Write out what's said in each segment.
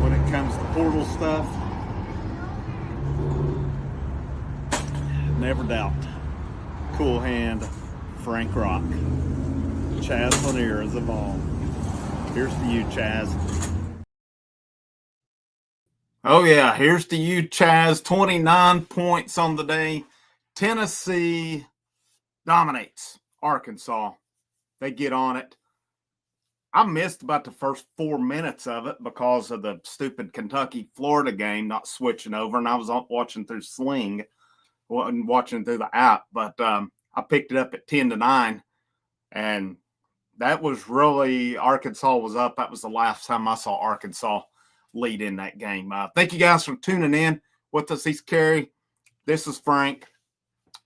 When it comes to portal stuff, never doubt. Cool hand, Frank Rock. Chaz Lanier is evolved. Here's to you, Chaz. Oh, yeah, here's to you, Chaz. 29 points on the day. Tennessee dominates Arkansas. They get on it. I missed about the first 4 minutes of it because of the stupid Kentucky-Florida game not switching over, and I was watching through Sling, wasn't watching through the app, but I picked it up at 10-9, and that was really – Arkansas was up. That was the last time I saw Arkansas lead in that game. Thank you guys for tuning in with us. He's Kerry. This is Frank.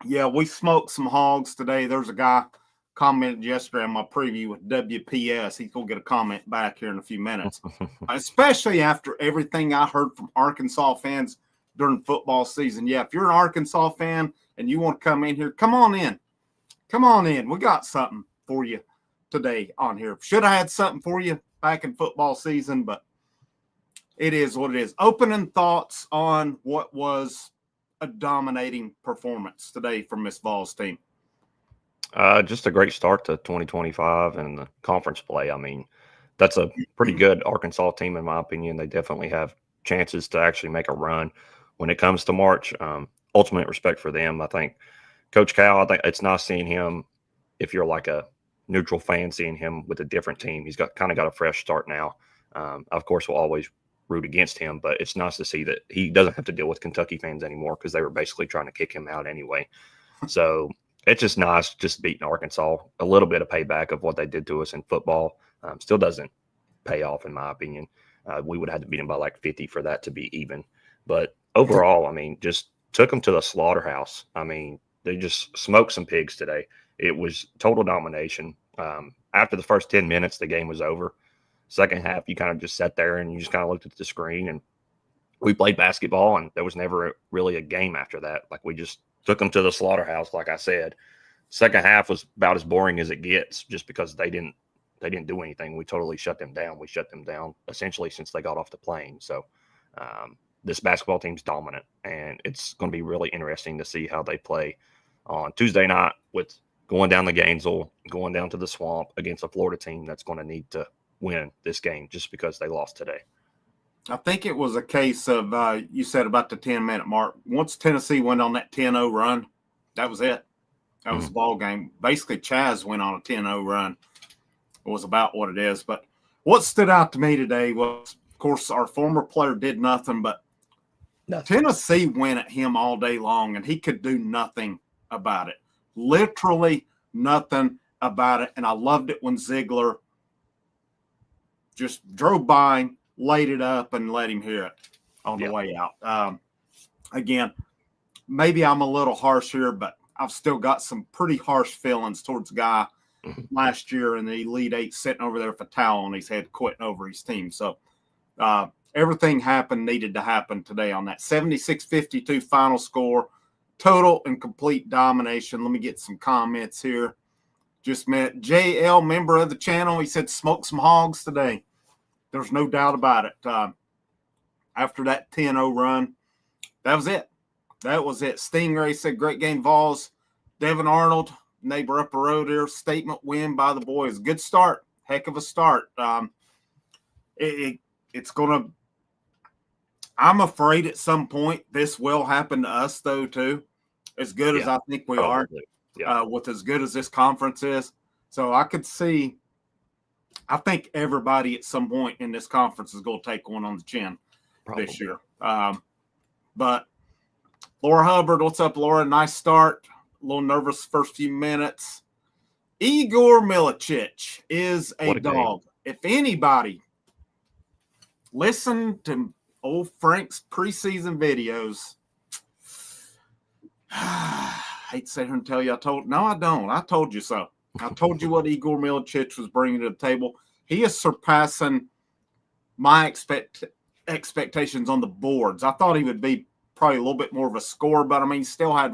Yeah, we smoked some hogs today. There's a guy – commented yesterday on my preview with WPS. He's going to get a comment back here in a few minutes, especially after everything I heard from Arkansas fans during football season. Yeah, if you're an Arkansas fan and you want to come in here, come on in. Come on in. We got something for you today on here. Should have had something for you back in football season, but it is what it is. Opening thoughts on what was a dominating performance today from Miss Vols' team. Just a great start to 2025 and the conference play. I mean, that's a pretty good Arkansas team, in my opinion. They definitely have chances to actually make a run when it comes to March. Ultimate respect for them. I think Coach Cal, I think it's nice seeing him, if you're like a neutral fan, seeing him with a different team. He's got a fresh start now. Of course, we'll always root against him, but it's nice to see that he doesn't have to deal with Kentucky fans anymore because they were basically trying to kick him out anyway. So it's just nice just beating Arkansas. A little bit of payback of what they did to us in football. Still doesn't pay off, in my opinion. We would have had to beat them by like 50 for that to be even. But overall, I mean, just took them to the slaughterhouse. I mean, they just smoked some pigs today. It was total domination. After the first 10 minutes, the game was over. Second half, you kind of just sat there and you just kind of looked at the screen, and we played basketball, and there was never really a game after that. Like, we just took them to the slaughterhouse, like I said. Second half was about as boring as it gets, just because they didn't do anything. We totally shut them down. We shut them down essentially since they got off the plane. So this basketball team's dominant, and it's going to be really interesting to see how they play on Tuesday night with going down the Gainesville, going down to the Swamp against a Florida team that's going to need to win this game just because they lost today. I think it was a case of, you said about the 10-minute mark. Once Tennessee went on that 10-0 run, that was it. That was the ball game. Basically, Chaz went on a 10-0 run. It was about what it is. But what stood out to me today was, of course, our former player did nothing, but Tennessee went at him all day long, and he could do nothing about it. Literally nothing about it. And I loved it when Ziegler just drove by, laid it up, and let him hear it on the way out. Again, maybe I'm a little harsh here, but I've still got some pretty harsh feelings towards a guy last year in the Elite Eight sitting over there with a towel on his head, quitting over his team. So everything needed to happen today on that 76-52 final score, total and complete domination. Let me get some comments here. Just met JL, member of the channel. He said, smoke some hogs today. There's no doubt about it. After that 10-0 run, that was it. That was it. Stingray said, great game, Vols. Devin Arnold, neighbor up the road here, statement win by the boys. Good start. Heck of a start. It's going to – I'm afraid at some point this will happen to us, though, too, as good as I think we are, with as good as this conference is. So I could see – I think everybody at some point in this conference is going to take one on the chin this year. But Laura Hubbard, what's up, Laura? Nice start. A little nervous first few minutes. Igor Milicic is a dog. If anybody listen to old Frank's preseason videos, I hate to sit here and tell you I don't. I told you so. I told you what Igor Milicic was bringing to the table. He is surpassing my expectations on the boards. I thought he would be probably a little bit more of a scorer, but I mean, he still had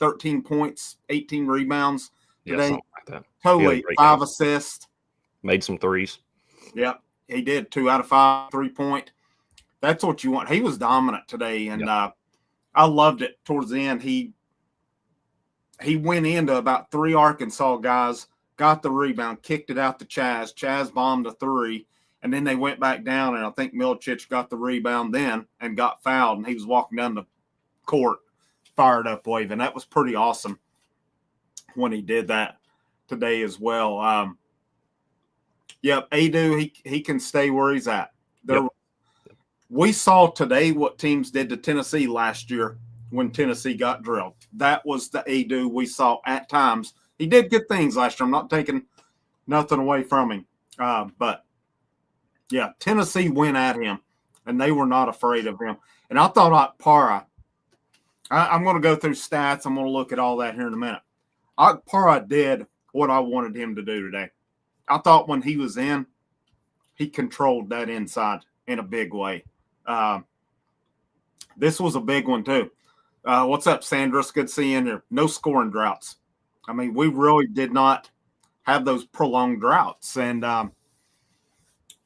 13 points, 18 rebounds. Yeah, today. something like that. He had a Totally great 5 game. assists. Made some threes. Yep, he did 2 out of 5 3-point. That's what you want. He was dominant today, and Yep. I loved it. Towards the end, he went into about 3 Arkansas guys, got the rebound, kicked it out to Chaz. Chaz bombed a 3, and then they went back down, and I think Milicic got the rebound then and got fouled, and he was walking down the court, fired up, waving. That was pretty awesome when he did that today as well. Yep, Adu, he can stay where he's at. Yep. We saw today what teams did to Tennessee last year when Tennessee got drilled. That was the Adu we saw at times. He did good things last year. I'm not taking nothing away from him. But, yeah, Tennessee went at him, and they were not afraid of him. And I thought Okpara, I'm going to go through stats. I'm going to look at all that here in a minute. Okpara did what I wanted him to do today. I thought when he was in, he controlled that inside in a big way. This was a big one, too. What's up, Sandra? It's good to see you in here. No scoring droughts. I mean, we really did not have those prolonged droughts. And,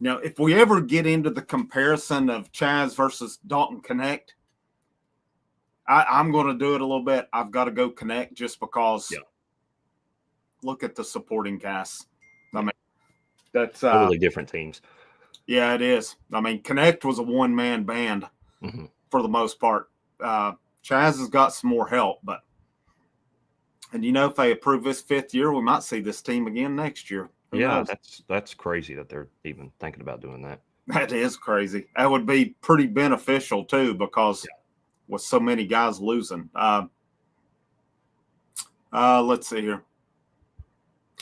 if we ever get into the comparison of Chaz versus Dalton Connect, I'm going to do it a little bit. I've got to go Connect just because look at the supporting cast. I mean, that's totally different teams. Yeah, it is. I mean, Connect was a one-man band for the most part. Chaz has got some more help, and if they approve this 5th year, we might see this team again next year. Who knows? That's crazy that they're even thinking about doing that. That is crazy. That would be pretty beneficial too, because with so many guys losing. Let's see here.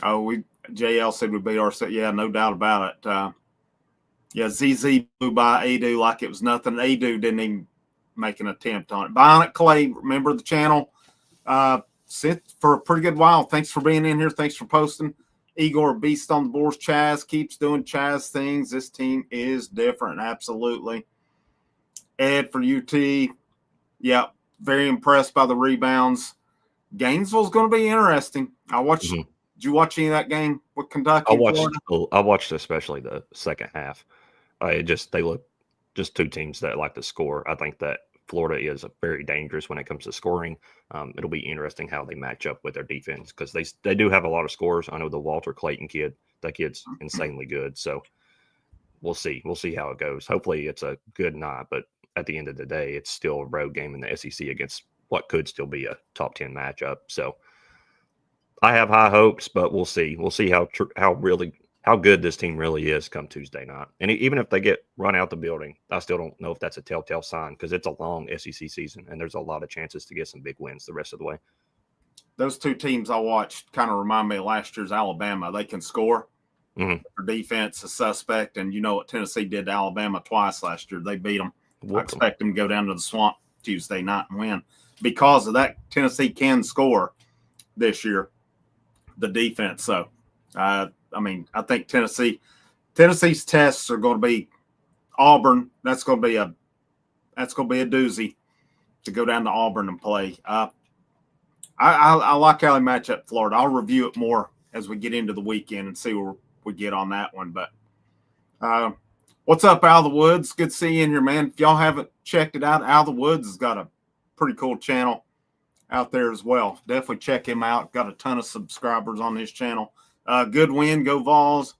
JL said we beat our set. Yeah, no doubt about it. ZZ blew by Adu like it was nothing. Adu didn't even make an attempt on it. Bionic Clay, remember the channel? Sit for a pretty good while. Thanks for being in here. Thanks for posting. Igor Beast on the boards. Chaz keeps doing Chaz things. This team is different. Absolutely. Ed for UT. Yeah, very impressed by the rebounds. Gainesville's going to be interesting. I watched. Did you watch any of that game with Kentucky? I watched especially the second half. They look just two teams that like to score. I think that Florida is very dangerous when it comes to scoring. It'll be interesting how they match up with their defense because they do have a lot of scorers. I know the Walter Clayton kid, that kid's insanely good. So we'll see. We'll see how it goes. Hopefully it's a good night, but at the end of the day, it's still a road game in the SEC against what could still be a top 10 matchup. So I have high hopes, but we'll see. We'll see how good this team really is come Tuesday night. And even if they get run out the building, I still don't know if that's a telltale sign because it's a long SEC season and there's a lot of chances to get some big wins the rest of the way. Those two teams I watched kind of remind me of last year's Alabama. They can score. Their defense is suspect, and you know what Tennessee did to Alabama twice last year. They beat them. I expect them to go down to the swamp Tuesday night and win. Because of that, Tennessee can score this year, the defense. So, I think Tennessee's tests are going to be Auburn. That's going to be a doozy to go down to Auburn and play. I like how they match up Florida. I'll review it more as we get into the weekend and see where we get on that one. But what's up, Out of the Woods? Good to see you in here, man. If y'all haven't checked it out, Out of the Woods has got a pretty cool channel out there as well. Definitely check him out. Got a ton of subscribers on his channel. Good win. Go Vols.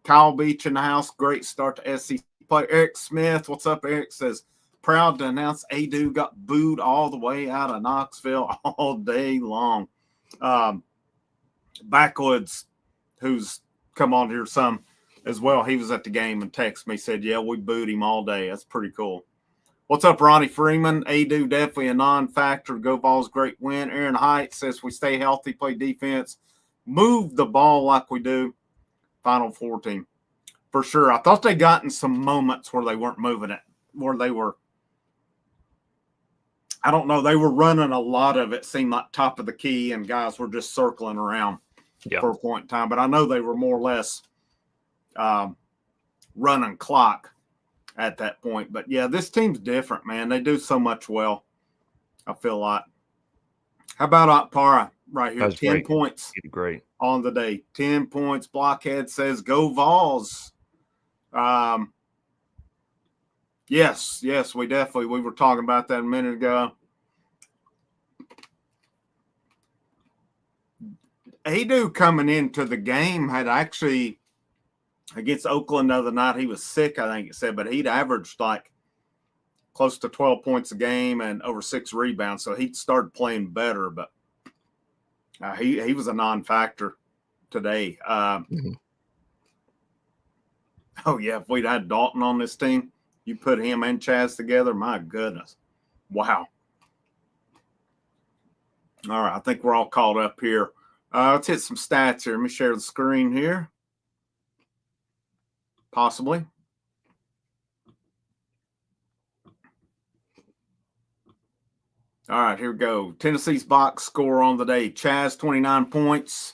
Kyle Beach in the house. Great start to SEC play. Eric Smith. What's up, Eric? Says, proud to announce Adu got booed all the way out of Knoxville all day long. Backwoods, who's come on here some as well, he was at the game and texted me, said, yeah, we booed him all day. That's pretty cool. What's up, Ronnie Freeman? Adu definitely a non-factor. Go Vols, great win. Aaron Height says we stay healthy, play defense, move the ball like we do. Final Four team. For sure. I thought they got in some moments where they weren't moving it, where they were, I don't know, they were running a lot of it, seemed like top of the key, and guys were just circling around for a point in time. But I know they were more or less running clock at that point. But, yeah, this team's different, man. They do so much well, I feel like. How about Okpara? right here. That was 10 great. points He did great. on the day. 10 points. Blockhead says, go Vols. Yes, we were talking about that a minute ago. Adu coming into the game had actually against Oakland the other night. He was sick, I think it said, but he'd averaged like close to 12 points a game and over 6 rebounds. So he started playing better, but he was a non-factor today. Mm-hmm. Oh, yeah, if we'd had Dalton on this team, you put him and Chaz together, my goodness. Wow. All right, I think we're all caught up here. Let's hit some stats here. Let me share the screen here. Possibly. All right, here we go. Tennessee's box score on the day. Chaz, 29 points,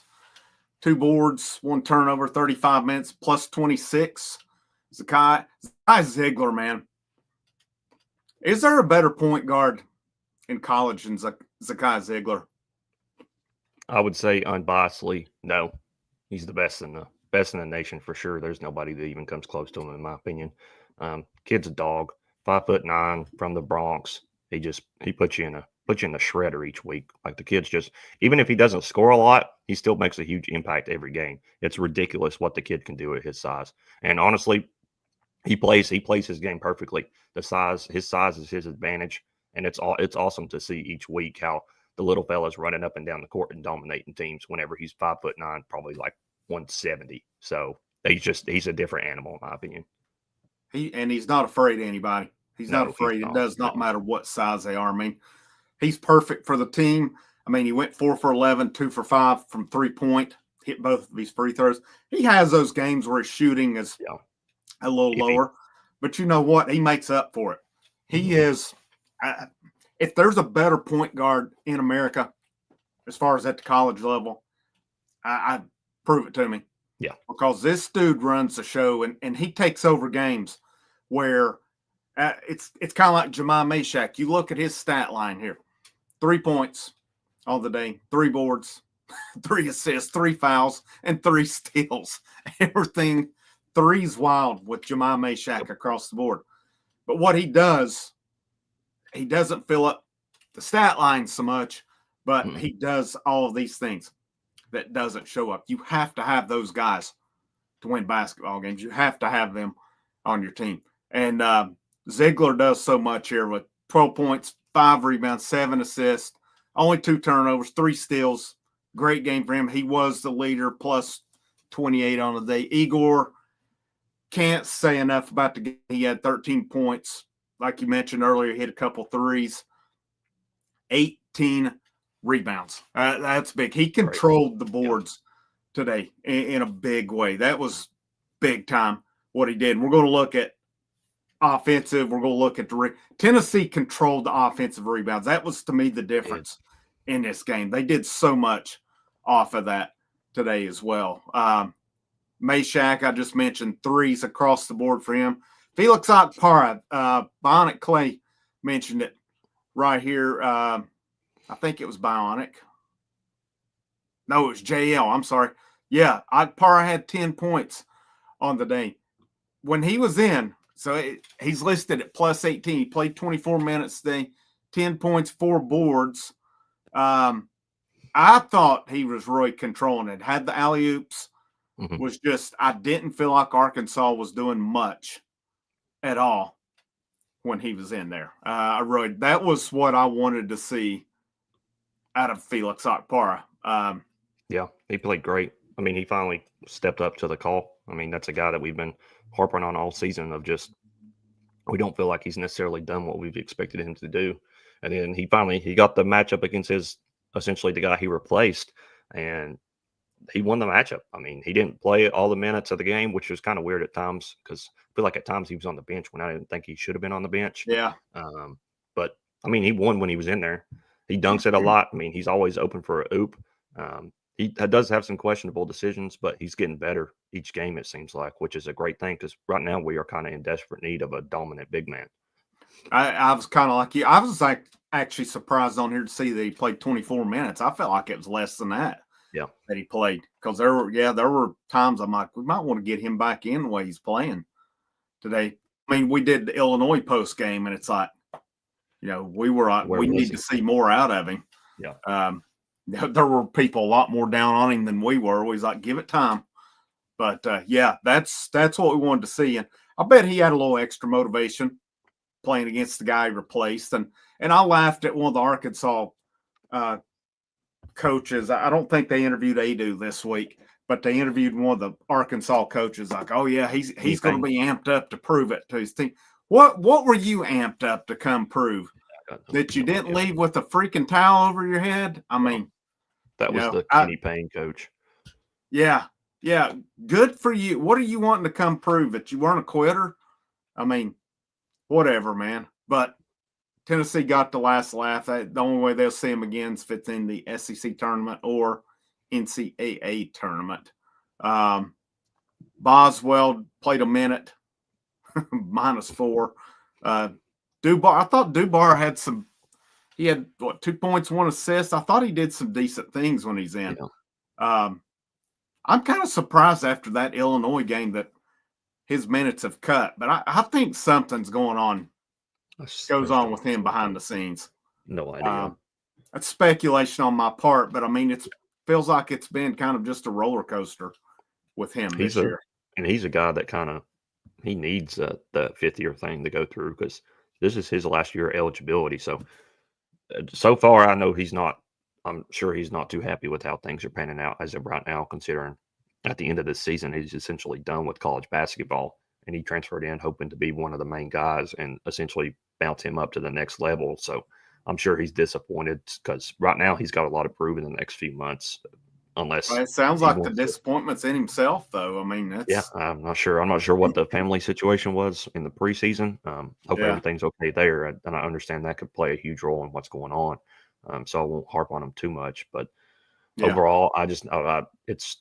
2 boards, 1 turnover, 35 minutes, plus 26. Zakai Ziegler, man. Is there a better point guard in college than Zakai Ziegler? I would say unbiasedly, no. He's the best in the nation for sure. There's nobody that even comes close to him, in my opinion. Kid's a dog, 5'9" from the Bronx. He puts you in a shredder each week. Like the kid's just, even if he doesn't score a lot, he still makes a huge impact every game. It's ridiculous what the kid can do at his size. And honestly, he plays his game perfectly. His size is his advantage, and it's awesome to see each week how the little fella's running up and down the court and dominating teams whenever he's 5'9", probably like 170. So he's a different animal in my opinion. He's not afraid of anybody. He's not afraid. It does not matter what size they are. I mean, he's perfect for the team. I mean, he went 4 for 11, 2 for 5 from 3-point, hit both of these free throws. He has those games where his shooting is a little lower, but you know what? He makes up for it. He is. If there's a better point guard in America, as far as at the college level, I prove it to me. Yeah, because this dude runs the show, and he takes over games where it's kind of like Jemai Mashak. You look at his stat line here: 3 points on the day, 3 boards, 3 assists, 3 fouls, and 3 steals. Everything 3's wild with Jemai Mashak across the board. But what he does, he doesn't fill up the stat line so much, but he does all of these things that doesn't show up. You have to have those guys to win basketball games. You have to have them on your team. And Ziegler does so much here with 12 points, 5 rebounds, 7 assists, only 2 turnovers, 3 steals. Great game for him. He was the leader, plus 28 on the day. Igor, can't say enough about the game. He had 13 points. Like you mentioned earlier, hit a couple threes, 18 rebounds. That's big. He controlled the boards today in a big way. That was big time what he did. And we're going to look at offensive. We're going to look at Tennessee controlled the offensive rebounds. That was, to me, the difference in this game. They did so much off of that today as well. Mashak, I just mentioned, 3s across the board for him. Felix Okpara, Bionic Clay mentioned it right here. I think it was Bionic. No, it was JL. I'm sorry. Yeah, Okpara had 10 points on the day. When he was in, he's listed at plus 18. He played 24 minutes today, 10 points, 4 boards. I thought he was really controlling it. Had the alley-oops. Was just, I didn't feel like Arkansas was doing much at all when he was in there. That was what I wanted to see out of Felix Okpara. Yeah, he played great. I mean, he finally stepped up to the call. I mean, that's a guy that we've been harping on all season of just, we don't feel like he's necessarily done what we've expected him to do. And then he got the matchup against essentially the guy he replaced, and he won the matchup. I mean, he didn't play all the minutes of the game, which was kind of weird at times because I feel like at times he was on the bench when I didn't think he should have been on the bench. Yeah. But, I mean, he won when he was in there. He dunks it a lot. I mean, he's always open for a oop. He does have some questionable decisions, but he's getting better each game, it seems like, which is a great thing because right now we are kind of in desperate need of a dominant big man. I was kind of like you. I was like actually surprised on here to see that he played 24 minutes. I felt like it was less than that Yeah. that he played because there were times I'm like we might want to get him back in the way he's playing today. I mean, we did the Illinois post game, and it's like we were Where we was need he? to see more out of him. Yeah. There were people a lot more down on him than we were. We was like, give it time. But that's what we wanted to see, and I bet he had a little extra motivation playing against the guy he replaced. And I laughed at one of the Arkansas coaches. I don't think they interviewed Adu this week, but they interviewed one of the Arkansas coaches. Like, oh yeah, he's going to be amped up to prove it to his team. What were you amped up to come prove? That you didn't leave with a freaking towel over your head? I mean, that was the Kenny Payne coach. Yeah. Good for you. What are you wanting to come prove? That you weren't a quitter? I mean, whatever, man. But Tennessee got the last laugh. The only way they'll see him again is if it's in the SEC tournament or NCAA tournament. Boswell played a minute, -4. Dubar, I thought Dubar had some. He had 2 points, 1 assist. I thought he did some decent things when he's in. Yeah. I'm kind of surprised after that Illinois game that his minutes have cut, but I think something's going on. Goes on with him behind the scenes. No idea. That's speculation on my part, but I mean, it feels like it's been kind of just a roller coaster with him this year. And he's a guy that he needs the fifth-year thing to go through because this is his last year eligibility. So far, I know he's not. I'm sure he's not too happy with how things are panning out as of right now, considering at the end of this season, he's essentially done with college basketball, and he transferred in hoping to be one of the main guys and essentially bounce him up to the next level. So I'm sure he's disappointed because right now he's got a lot of prove in the next few months. Unless it sounds like the disappointment's in himself, though. I mean, I'm not sure. I'm not sure what the family situation was in the preseason. Hope everything's okay there, and I understand that could play a huge role in what's going on. So I won't harp on him too much. But overall, it's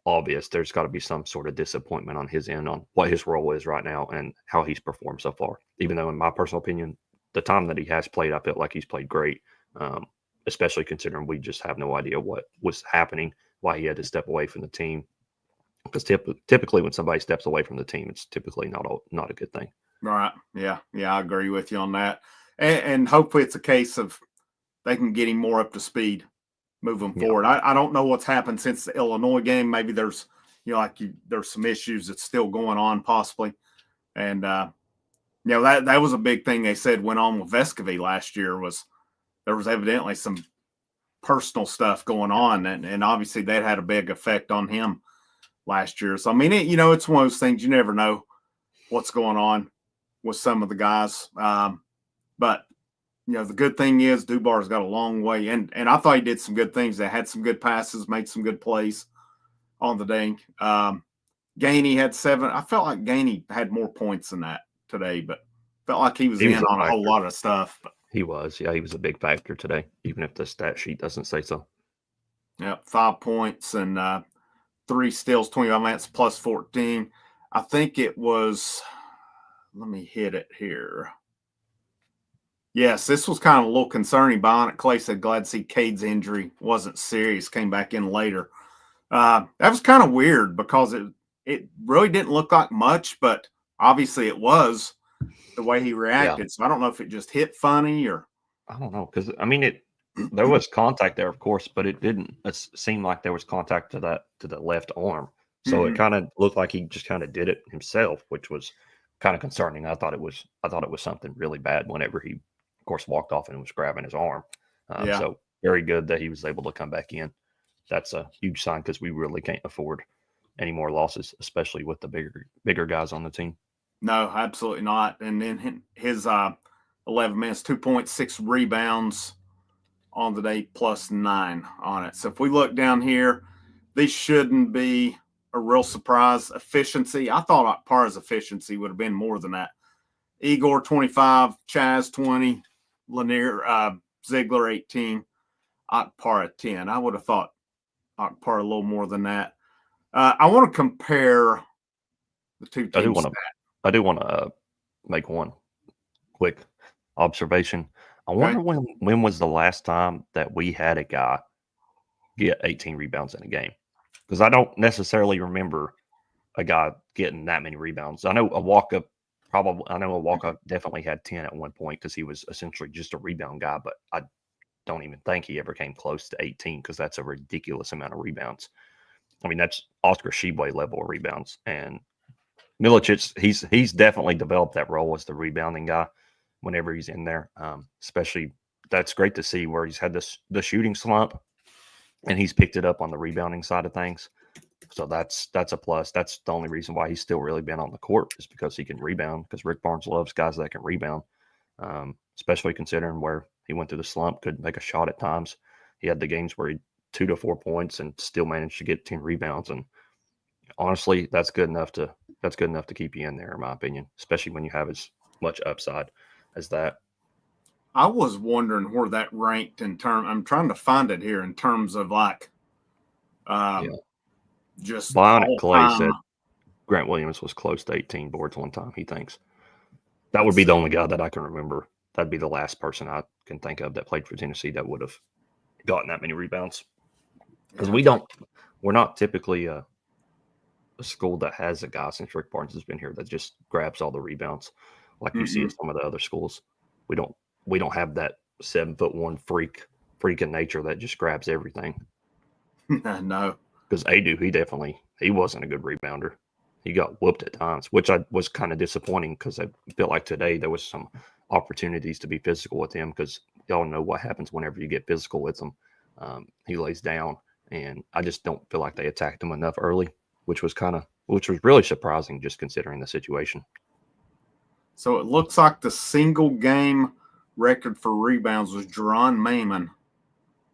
obvious there's got to be some sort of disappointment on his end on what his role is right now and how he's performed so far. Even though, in my personal opinion, the time that he has played, I feel like he's played great. Especially considering we just have no idea what was happening, why he had to step away from the team. Because typically when somebody steps away from the team, it's typically not a good thing. Right. Yeah, I agree with you on that. And hopefully it's a case of they can get him more up to speed moving forward. I don't know what's happened since the Illinois game. Maybe there's there's some issues that's still going on possibly. And that was a big thing they said went on with Vescovy last year was there was evidently some personal stuff going on, and obviously that had a big effect on him last year. So I mean, it's one of those things you never know what's going on with some of the guys. But the good thing is Dubar's got a long way, and I thought he did some good things. They had some good passes, made some good plays on the day. Gainey had 7. I felt like Gainey had more points than that today, but felt like he was in on a whole lot of stuff. But he was a big factor today, even if the stat sheet doesn't say so. Yeah, 5 points and 3 steals, 25 minutes plus 14. I think it was. Let me hit it here. Yes, this was kind of a little concerning. Bionic Clay said, glad to see Cade's injury wasn't serious. Came back in later. That was kind of weird because it really didn't look like much, but obviously it was the way he reacted. Yeah. So I don't know if it just hit funny or. I don't know because I mean there was contact there, of course, but it didn't seem like there was contact to the left arm. So it kind of looked like he just kind of did it himself, which was kind of concerning. I thought it was something really bad whenever he, of course, walked off and was grabbing his arm. So very good that he was able to come back in. That's a huge sign because we really can't afford any more losses, especially with the bigger guys on the team. No, absolutely not. And then his 11 minutes, 2.6 rebounds on the day, plus 9 on it. So if we look down here, these shouldn't be a real surprise. Efficiency, I thought Par's efficiency would have been more than that. Igor 25, Chaz 20, Lanier, Ziegler 18, Akpar 10. I would have thought Akpar a little more than that. I want to compare the two teams. I do want to make one quick observation. I wonder when was the last time that we had a guy get 18 rebounds in a game? Because I don't necessarily remember a guy getting that many rebounds. I know a walk-up definitely had 10 at one point because he was essentially just a rebound guy, but I don't even think he ever came close to 18 because that's a ridiculous amount of rebounds. I mean, that's Oscar Tshiebwe level of rebounds. And Milicic, he's definitely developed that role as the rebounding guy whenever he's in there. Especially that's great to see where he's had the shooting slump and he's picked it up on the rebounding side of things. So that's a plus. That's the only reason why he's still really been on the court is because he can rebound. Because Rick Barnes loves guys that can rebound, especially considering where he went through the slump, couldn't make a shot at times. He had the games where he 2 to 4 points and still managed to get 10 rebounds. And honestly, that's good enough to keep you in there, in my opinion, especially when you have as much upside as that. I was wondering where that ranked in terms. I'm trying to find it here in terms of like, just Bionic Clay said Grant Williams was close to 18 boards one time. He thinks that would be the only guy that I can remember. That'd be the last person I can think of that played for Tennessee that would have gotten that many rebounds. Because we're not typically a school that has a guy since Rick Barnes has been here that just grabs all the rebounds like you see at some of the other schools. We don't have that 7'1" freak in nature that just grabs everything. No. Because Adu, he wasn't a good rebounder. He got whooped at times, which I was kind of disappointing because I felt like today there was some opportunities to be physical with him because y'all know what happens whenever you get physical with him. He lays down, and I just don't feel like they attacked him enough early, which was really surprising just considering the situation. So it looks like the single game record for rebounds was Jerron Mayman,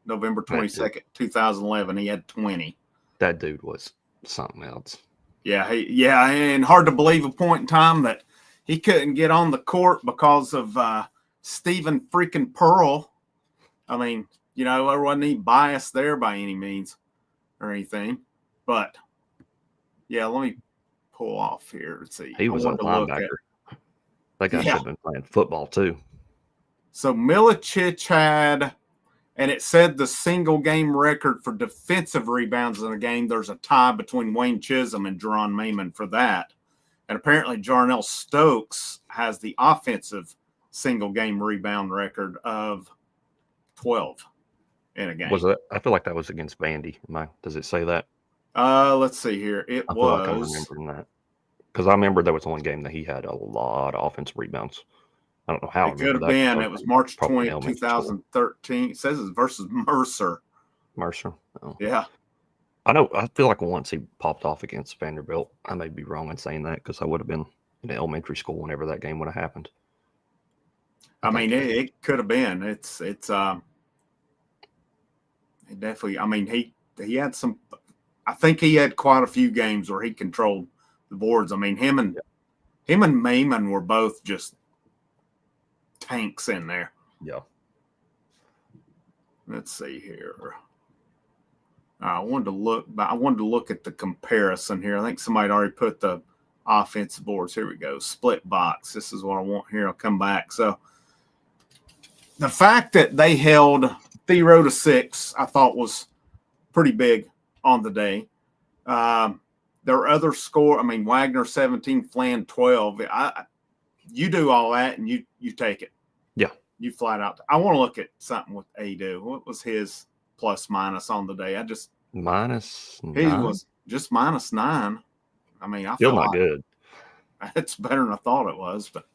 November 22nd, 2011. He had 20. That dude was something else. Yeah, and hard to believe a point in time that he couldn't get on the court because of Stephen freaking Pearl. I mean, there wasn't any bias there by any means or anything. But, yeah, let me pull off here. Let's see. He was a linebacker. That guy should have been playing football too. So Milicic had, and it said the single game record for defensive rebounds in a game. There's a tie between Wayne Chisholm and Jerron Mayman for that. And apparently Jarnell Stokes has the offensive single game rebound record of 12 in a game. Was it? I feel like that was against Vandy. Does it say that? Let's see here. I feel like I'm remembering that. Because I remember there was one game that he had a lot of offensive rebounds. I don't know how. It could have been. It was March 20th, 2013. It says it's versus Mercer. Oh. Yeah. I feel like once he popped off against Vanderbilt. I may be wrong in saying that because I would have been in elementary school whenever that game would have happened. I mean, it could have been. It definitely. I mean, he had some. I think he had quite a few games where he controlled the boards. I mean, him and Mayman were both just tanks in there. Yeah. Let's see here. I wanted to look at the comparison here. I think somebody already put the offensive boards. Here we go. Split box. This is what I want here. I'll come back. So the fact that they held 0 to 6, I thought was pretty big on the day. There are other score. I mean, Wagner 17, Flan 12. You do all that and you take it. Yeah. You flat out. I want to look at something with Adu. What was his plus minus on the day? -9. He was just -9. I mean, I feel not good. It's better than I thought it was. But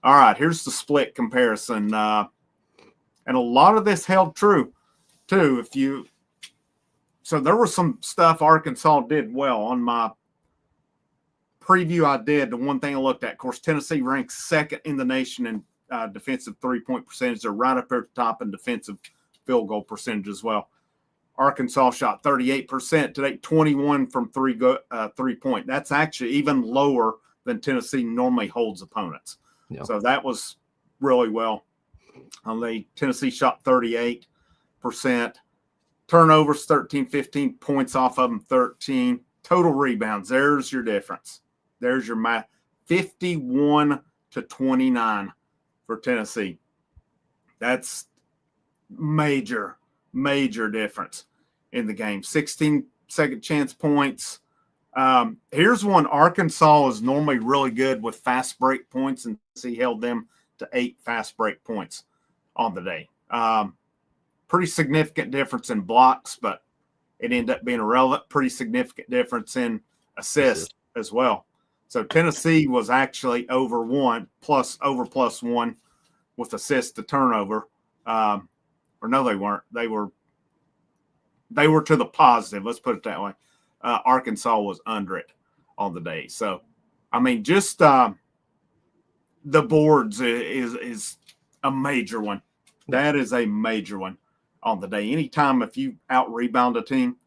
all right, here's the split comparison. And a lot of this held true too. So there was some stuff Arkansas did well on my preview. The one thing I looked at, of course, Tennessee ranks second in the nation in defensive 3-point percentage. They're right up there at the top in defensive field goal percentage as well. Arkansas shot 38% today, 21 from 3-point. That's actually even lower than Tennessee normally holds opponents. Yeah. So that was really well. Tennessee shot 38%. Turnovers 13, 15 points off of them, 13. Total rebounds, there's your difference. There's your math. 51 to 29 for Tennessee. That's major difference in the game. 16 second chance points. Here's one. Arkansas is normally really good with fast break points, and he held them to 8 fast break points on the day. Pretty significant difference in blocks, but it ended up being irrelevant. Pretty significant difference in assists as well. So Tennessee was actually over plus one with assist to turnover. Or no, they weren't. They were to the positive. Let's put it that way. Arkansas was under it on the day. So, I mean, just the boards is a major one. That is a major one on the day. Anytime if you out-rebound a team,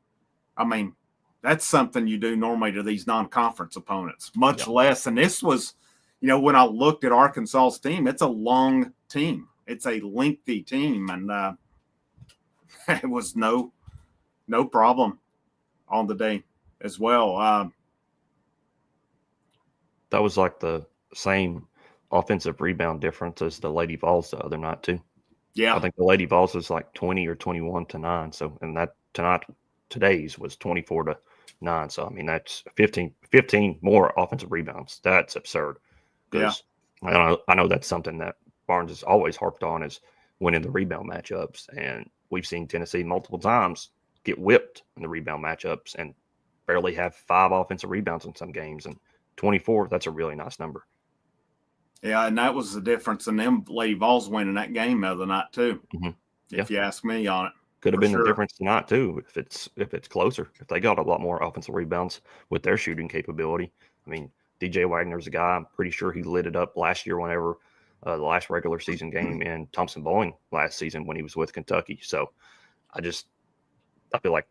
I mean, that's something you do normally to these non-conference opponents, much less. And this was, when I looked at Arkansas's team, it's a long team. It's a lengthy team, and it was no problem on the day as well. That was like the same offensive rebound difference as the Lady Vols the other night too. Yeah, I think the Lady Vols was like 20 or 21-9. So, and that today's was 24-9. So, I mean, that's 15 more offensive rebounds. That's absurd. Because I know that's something that Barnes has always harped on is winning the rebound matchups. And we've seen Tennessee multiple times get whipped in the rebound matchups and barely have 5 offensive rebounds in some games. And 24, that's a really nice number. Yeah, and that was the difference in them Lady Vols winning that game the other night too. Mm-hmm. If you ask me on it. Could have been the difference tonight too if it's closer. If they got a lot more offensive rebounds with their shooting capability. I mean, DJ Wagner's a guy. I'm pretty sure he lit it up last year whenever the last regular season game in Thompson-Boling last season when he was with Kentucky. So I feel like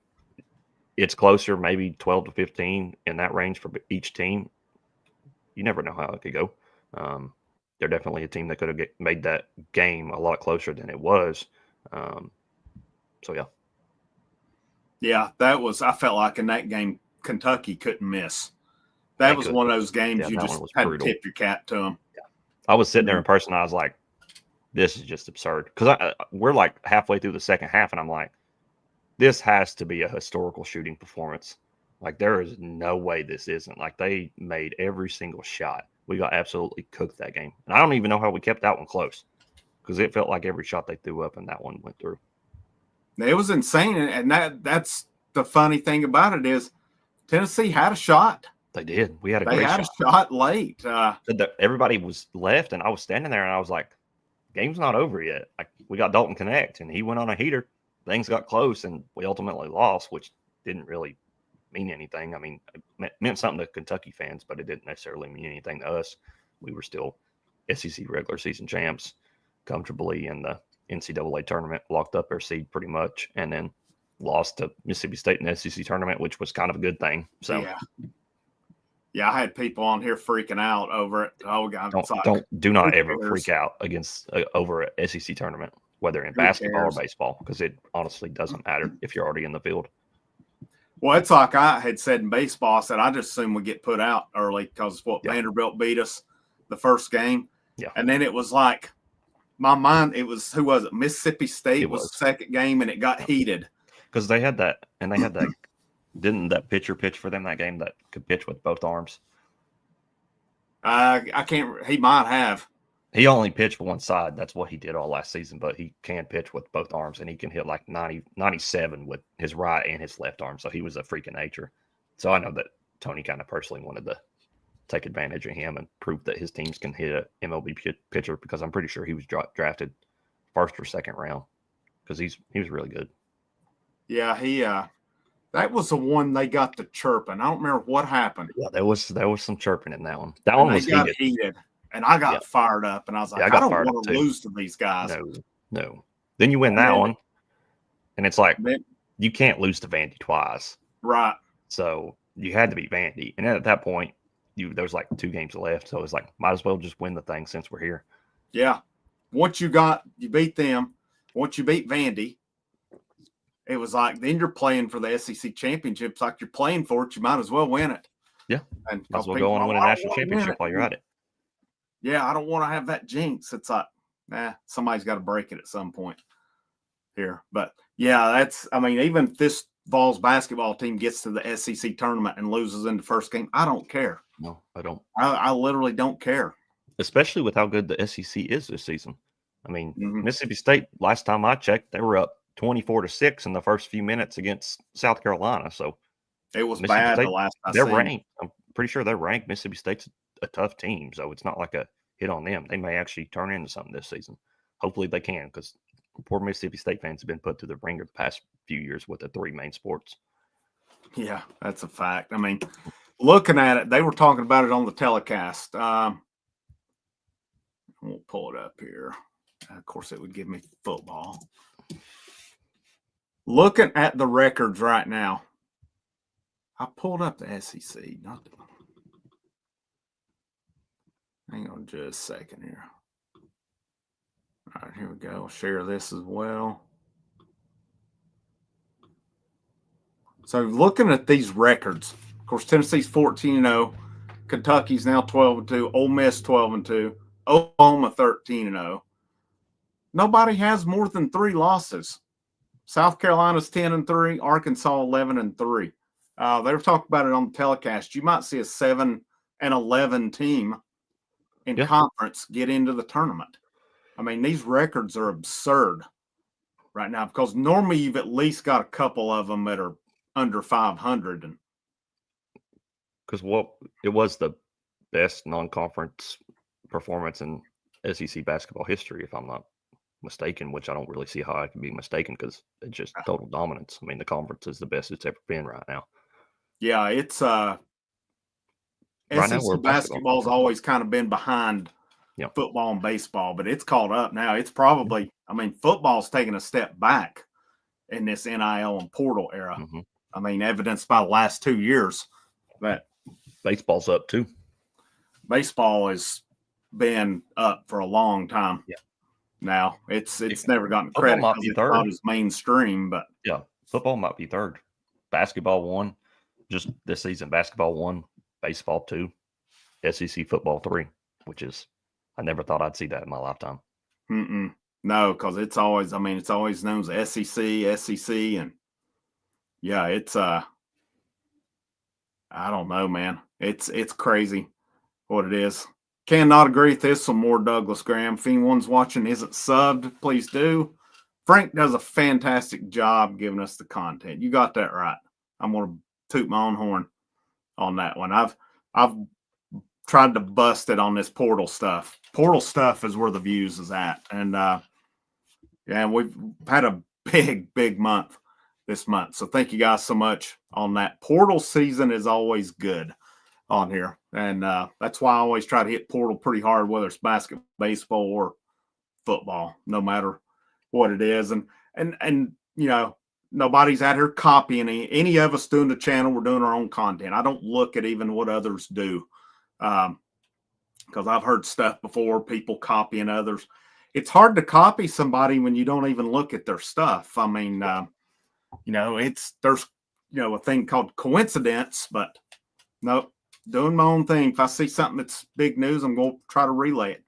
it's closer, maybe 12 to 15 in that range for each team. You never know how it could go. They're definitely a team that could have made that game a lot closer than it was. So, yeah. Yeah, I felt like in that game, Kentucky couldn't miss. That was one of those games you just had to tip your cap to them. Yeah. I was sitting there in person. I was like, this is just absurd. Because we're like halfway through the second half, and I'm like, this has to be a historical shooting performance. Like, there is no way this isn't. Like, they made every single shot. We got absolutely cooked that game. And I don't even know how we kept that one close because it felt like every shot they threw up and that one went through. It was insane. And that's the funny thing about it is Tennessee had a shot. They did. We had a great shot. They had a shot late. Everybody was left, and I was standing there, and I was like, game's not over yet. Like, we got Dalton Connect, and he went on a heater. Things got close, and we ultimately lost, which didn't really mean anything. I mean, it meant something to Kentucky fans, but it didn't necessarily mean anything to us. We were still SEC regular season champs comfortably in the NCAA tournament, locked up our seed pretty much, and then lost to Mississippi State in the SEC tournament, which was kind of a good thing. So, yeah, I had people on here freaking out over it. Oh God, do not ever freak out over a SEC tournament, whether in basketball or baseball, because it honestly doesn't matter if you're already in the field. Well, it's like I had said in baseball. I said I just assume we get put out early because Vanderbilt beat us the first game. Yeah. And then it was like my mind, it was, who was it? Mississippi State was the second game, and it got heated. Because they had that, and they had that, didn't that pitcher pitch for them that game that could pitch with both arms? I can't, he might have. He only pitched one side. That's what he did all last season, but he can pitch with both arms, and he can hit like 97 with his right and his left arm. So he was a freak of nature. So I know that Tony kind of personally wanted to take advantage of him and prove that his teams can hit an MLB pitcher, because I'm pretty sure he was drafted first or second round because he was really good. Yeah, that was the one they got the chirping. I don't remember what happened. Yeah, there was some chirping in that one. That one was heated. And I got fired up, and I was like, I don't want to lose to these guys. No. Then you win that one, and it's like, you can't lose to Vandy twice. Right. So you had to beat Vandy. And at that point, there was like 2 games left. So it's like, might as well just win the thing since we're here. Yeah. Once you beat them, once you beat Vandy, it was like, then you're playing for the SEC championships. Like, you're playing for it, you might as well win it. Yeah. And might as well go on and win a national championship while you're at it. Yeah, I don't want to have that jinx. It's like, somebody's got to break it at some point here. But yeah, even if this Vols basketball team gets to the SEC tournament and loses in the first game, I don't care. No, I don't. I literally don't care. Especially with how good the SEC is this season. I mean, Mhm. Mississippi State, last time I checked, they were up 24-6 in the first few minutes against South Carolina. So It was Mississippi bad the State, last I they're seen. ranked. I'm pretty sure they're ranked. Mississippi State's a tough team, so it's not like a hit on them. They may actually turn into something this season. Hopefully they can, because poor Mississippi State fans have been put through the ringer the past few years with the three main sports. Yeah, that's a fact. I mean, looking at it, they were talking about it on the telecast. We'll pull it up here. Of course, it would give me football. Looking at the records right now, I pulled up the SEC. Hang on just a second here. All right, here we go. I'll share this as well. So looking at these records, of course, Tennessee's 14-0, Kentucky's now 12-2, Ole Miss 12-2, Oklahoma 13-0. Nobody has more than 3 losses. South Carolina's 10-3, Arkansas 11-3. They were talking about it on the telecast. You might see a 7-11 team in conference get into the tournament. I mean, these records are absurd right now because normally you've at least got a couple of them that are under 500. And because it was the best non-conference performance in SEC basketball history, if I'm not mistaken, which I don't really see how I can be mistaken because it's just total dominance. I mean, the conference is the best it's ever been right now. Yeah, it's right now SEC basketball's always kind of been behind football and baseball, but it's caught up now. It's probably, I mean, football's taking a step back in this NIL and portal era. Mm-hmm. I mean, evidenced by the last 2 years that baseball's up too. Baseball has been up for a long time. Yeah. Now it's never gotten credit because it's not as mainstream, but football might be third. Basketball won just this season. Basketball 1, baseball 2, SEC football 3, which is I never thought I'd see that in my lifetime. No, because it's always known as SEC, and it's I don't know, man. It's crazy what it is. Cannot agree with this. Some more Douglas Graham. If anyone's watching isn't subbed, please do. Frank does a fantastic job giving us the content. You got that right. I'm going to toot my own horn on that one. I've tried to bust it on this portal stuff. Portal stuff is where the views is at. And we've had a big month this month. So thank you guys so much on that. Portal season is always good on here. And that's why I always try to hit portal pretty hard, whether it's basketball, baseball, or football, no matter what it is. And nobody's out here copying any of us doing the channel. We're doing our own content. I don't look at even what others do because I've heard stuff before, people copying others. It's hard to copy somebody when you don't even look at their stuff. I mean, there's a thing called coincidence, but no, doing my own thing. If I see something that's big news, I'm going to try to relay it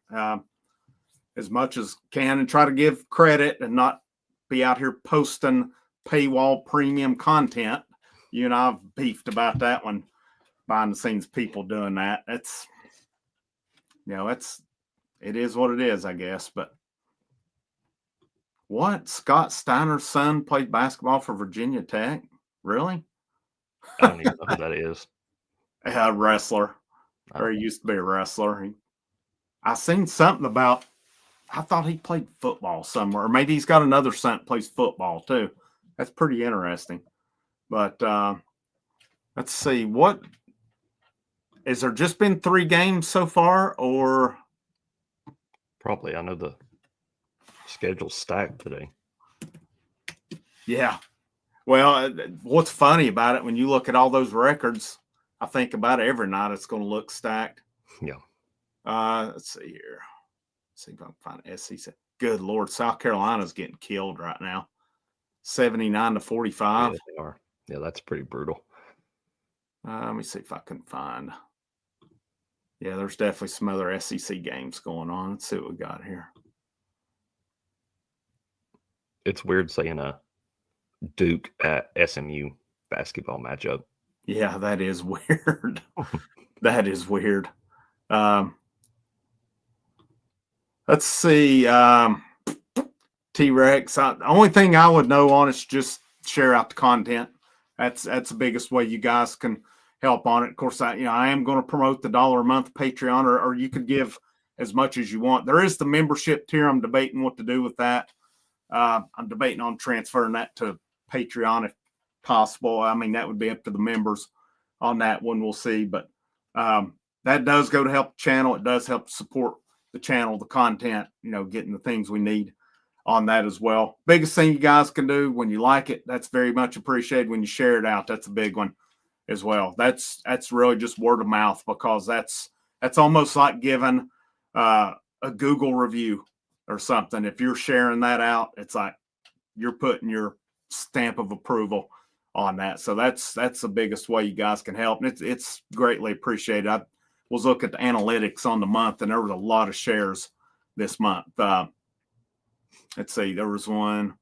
as much as can and try to give credit and not be out here posting paywall premium content. You and I've beefed about that one, behind the scenes people doing that. It's, it is what it is, I guess. But what? Scott Steiner's son played basketball for Virginia Tech? Really? I don't even know who that is. A wrestler. Or he used to be a wrestler. I seen something about, I thought he played football somewhere. Or maybe he's got another son that plays football too. That's pretty interesting. But let's see. What is there just been 3 games so far, or probably? I know the schedule's stacked today. Yeah. Well, what's funny about it, when you look at all those records, I think about it every night, it's going to look stacked. Yeah. Let's see here. Let's see if I can find SEC. Good Lord, South Carolina's getting killed right now. 79-45. Yeah, they are. Yeah, that's pretty brutal. Let me see if I can find. Yeah, there's definitely some other SEC games going on. Let's see what we got here. It's weird saying a Duke at SMU basketball matchup. Yeah, that is weird. That is weird. Um, let's see. T-Rex. The only thing I would know on is just share out the content. That's the biggest way you guys can help on it. Of course, I am going to promote the $1 a month Patreon, or you could give as much as you want. There is the membership tier. I'm debating what to do with that. I'm debating on transferring that to Patreon if possible. I mean, that would be up to the members on that one. We'll see. But that does go to help the channel. It does help support the channel, the content, getting the things we need on that as well. Biggest thing you guys can do when you like it, that's very much appreciated. When you share it out, that's a big one as well. That's really just word of mouth, because that's almost like giving a Google review or something. If you're sharing that out, it's like you're putting your stamp of approval on that. So that's the biggest way you guys can help, and it's greatly appreciated. I was looking at the analytics on the month, and there was a lot of shares this month. Let's see, there was one.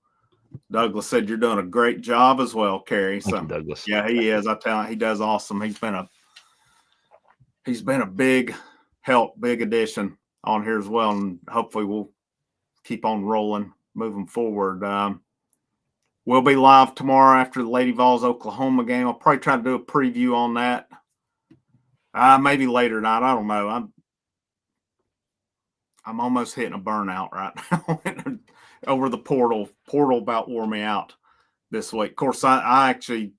Douglas said you're doing a great job as well, Kerry. Thank you, Douglas. Yeah, he is. I tell you, he does awesome. He's been a big help, big addition on here as well, and hopefully we'll keep on rolling moving forward. We'll be live tomorrow after the Lady Vols Oklahoma game. I'll probably try to do a preview on that. Maybe later tonight. I don't know. I'm almost hitting a burnout right now over the portal. Portal about wore me out this week. Of course, I actually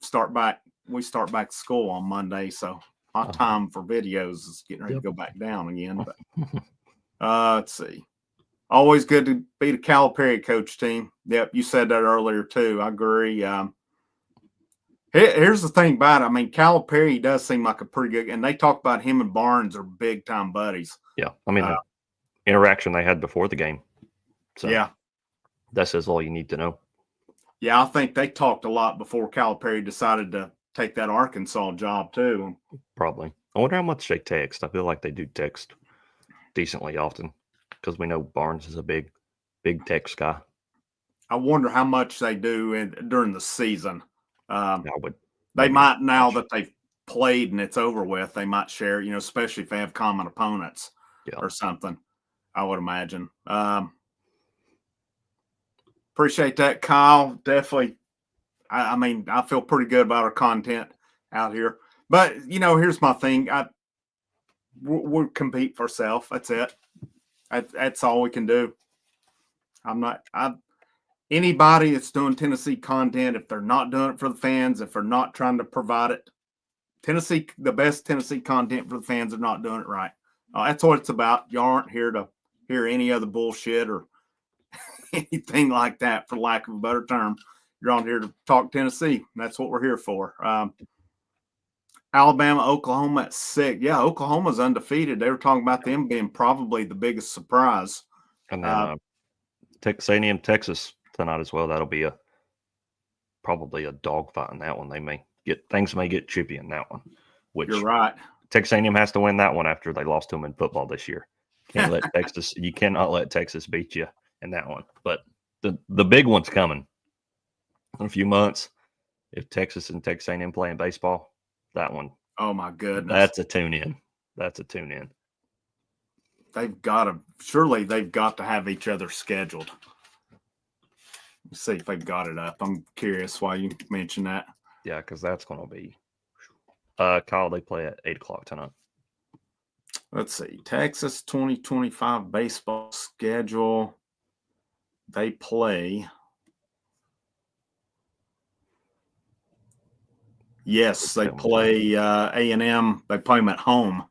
we start back to school on Monday, so my time for videos is getting ready to go back down again. But let's see. Always good to beat a Calipari coach team. Yep, you said that earlier too. I agree. Here's the thing about it. I mean, Calipari does seem like a pretty good, and they talk about him and Barnes are big time buddies. Yeah, I mean, interaction they had before the game. So yeah, that says all you need to know. Yeah, I think they talked a lot before Calipari decided to take that Arkansas job too. Probably. I wonder how much they text. I feel like they do text decently often, because we know Barnes is a big text guy. I wonder how much they do during the season. They might, now that they've played and it's over with, they might share, especially if they have common opponents or something, I would imagine. Appreciate that, Kyle. Definitely. I mean, I feel pretty good about our content out here. But, here's my thing. We'll compete for ourselves. That's it. That's all we can do. Anybody that's doing Tennessee content, if they're not doing it for the fans, if they're not trying to provide it, the best Tennessee content for the fans are not doing it right. That's what it's about. Y'all aren't here to hear any other bullshit or anything like that, for lack of a better term. You're on here to talk Tennessee. That's what we're here for. Alabama, Oklahoma at 6. Yeah, Oklahoma's undefeated. They were talking about them being probably the biggest surprise. And then Texas A&M, Texas tonight as well. That'll be probably a dogfight in that one. Things may get chippy in that one. Which you're right. Texas A&M has to win that one after they lost to them in football this year. You cannot let Texas beat you in that one. But the big one's coming in a few months. If Texas and Texas A&M play in baseball, that one. Oh my goodness. That's a tune in. They've got to have each other scheduled. Let's see if they've got it up. I'm curious why you mentioned that. Yeah, because that's going to be Kyle, they play at 8:00 tonight. Let's see. Texas 2025 baseball schedule. They play. Yes, they play A&M. They play them at home.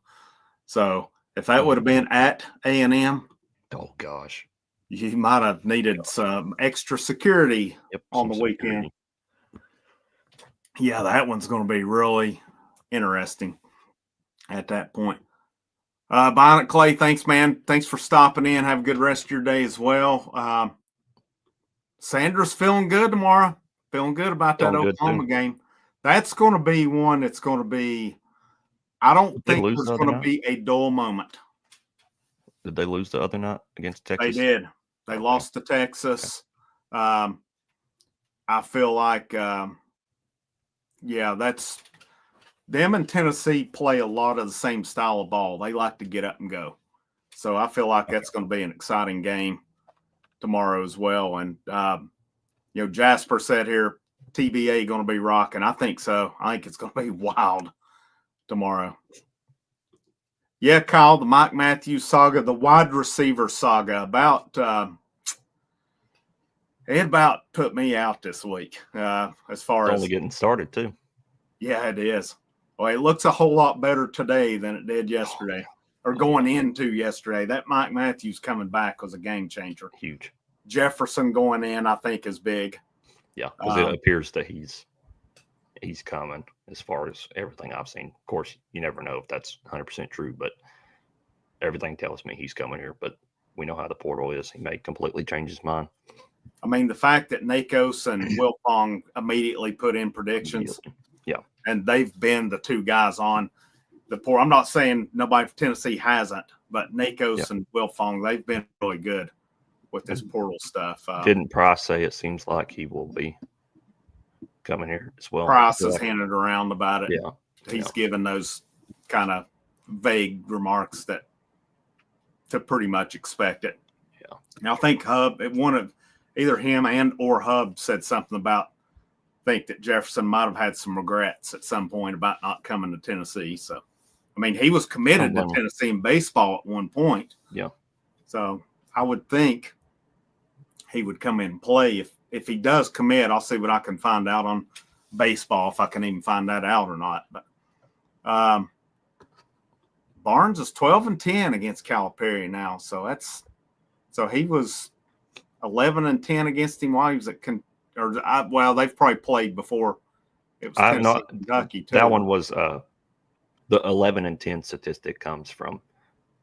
So if that would have been at A&M, oh gosh, you might have needed some extra security on the weekend. Yeah, that one's going to be really interesting at that point. Bionic Clay, thanks, man. Thanks for stopping in. Have a good rest of your day as well. Sandra's feeling good tomorrow. Feeling good about that Oklahoma game. That's going to be one that's going to be – I don't think there's going to be a dull moment. Did they lose the other night against Texas? They did. They lost to Texas. I feel like, that's them and Tennessee play a lot of the same style of ball. They like to get up and go. So I feel like that's going to be an exciting game tomorrow as well. And, Jasper said here, TBA going to be rocking. I think so. I think it's going to be wild tomorrow. Yeah, Kyle, the Mike Matthews saga, the wide receiver saga, it about put me out this week as far It's as only getting started too. Yeah, it is. Well, it looks a whole lot better today than it did yesterday or going into yesterday. That Mike Matthews coming back was a game changer. Huge. Jefferson going in, I think, is big. Yeah, because it appears that he's coming as far as everything I've seen. Of course, you never know if that's 100% true, but everything tells me he's coming here. But we know how the portal is. He may completely change his mind. I mean, the fact that Nakos and Wilfong immediately put in predictions. Yeah. And they've been the two guys on the portal. I'm not saying nobody from Tennessee hasn't, but Nakos and Wilfong, they've been really good with this portal stuff. Didn't Price say it seems like he will be coming here as well? Price has hinted around about it. Yeah. He's given those kind of vague remarks that to pretty much expect it. Yeah. And I think either him and or Hub said something about think that Jefferson might have had some regrets at some point about not coming to Tennessee. So, I mean, he was committed to Tennessee in baseball at one point. Yeah. So I would think he would come in and play. If he does commit, I'll see what I can find out on baseball, if I can even find that out or not. But Barnes is 12-10 against Calipari now. So he was 11-10 against him while he was at they've probably played before. It was Tennessee, Kentucky too. That one was the 11-10 statistic comes from